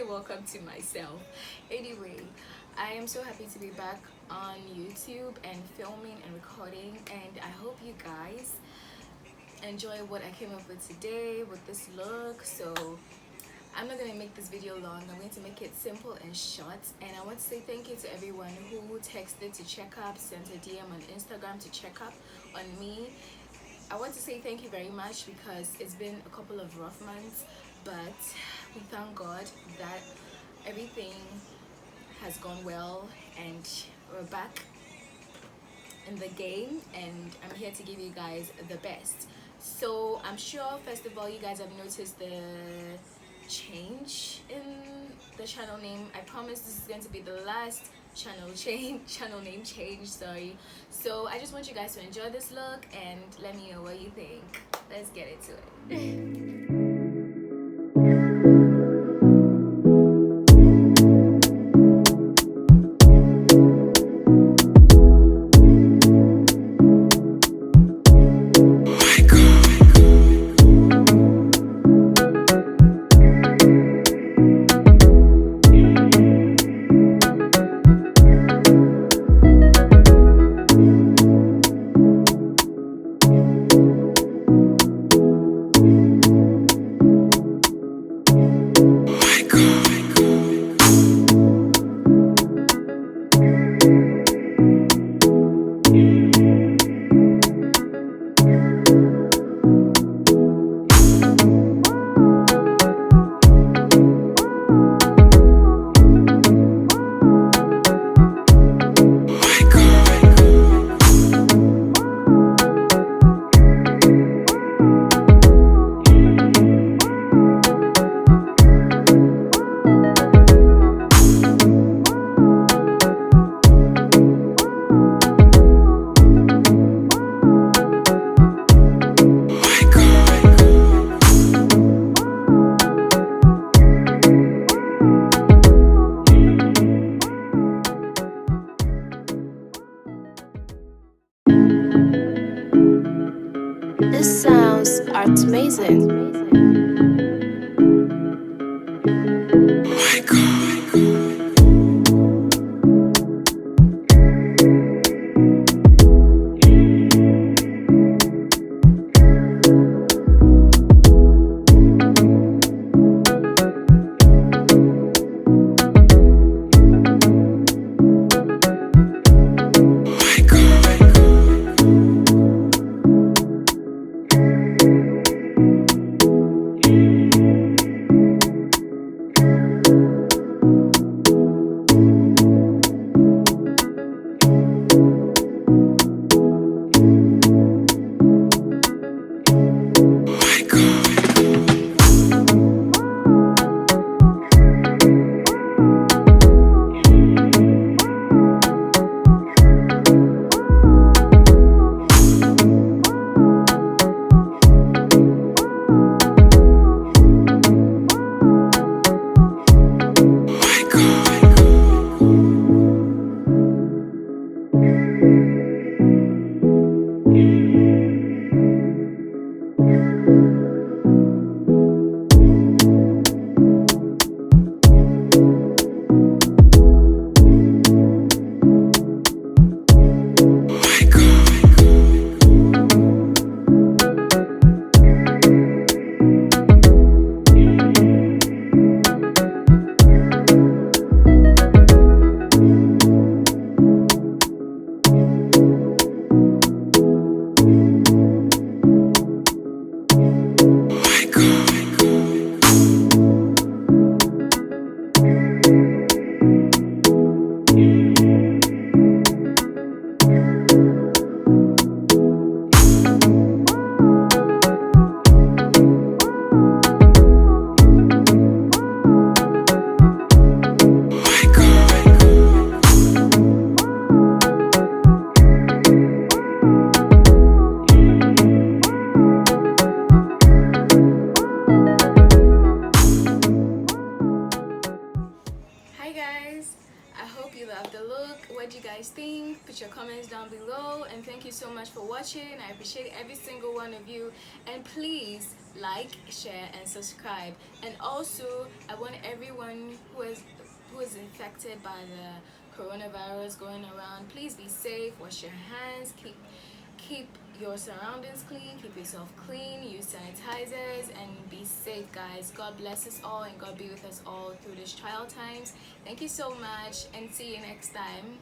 Welcome to myself. Anyway, I am so happy to be back on YouTube and filming and recording, and I hope you guys enjoy what I came up with today with this look. So I'm not going to make this video long. I'm going to make it simple and short, and I want to say thank you to everyone who texted to check up, sent a DM on Instagram to check up on me. I want to say thank you very much because it's been a couple of rough months, but we thank God that everything has gone well and we're back in the game, and I'm here to give you guys the best. So I'm sure first of all you guys have noticed the change in the channel name. I promise this is going to be the last channel name change, sorry. So I just want you guys to enjoy this look and let me know what you think. Let's get into it. This sounds amazing. what you guys think. Put your comments down below, and thank you so much for watching. I appreciate every single one of you, and please like, share, and subscribe. And also, I want everyone who is infected by the coronavirus going around, please be safe, wash your hands, keep your surroundings clean, keep yourself clean, use sanitizers, and be safe, guys. God bless us all, and God be with us all through these trial times. Thank you so much, and see you next time.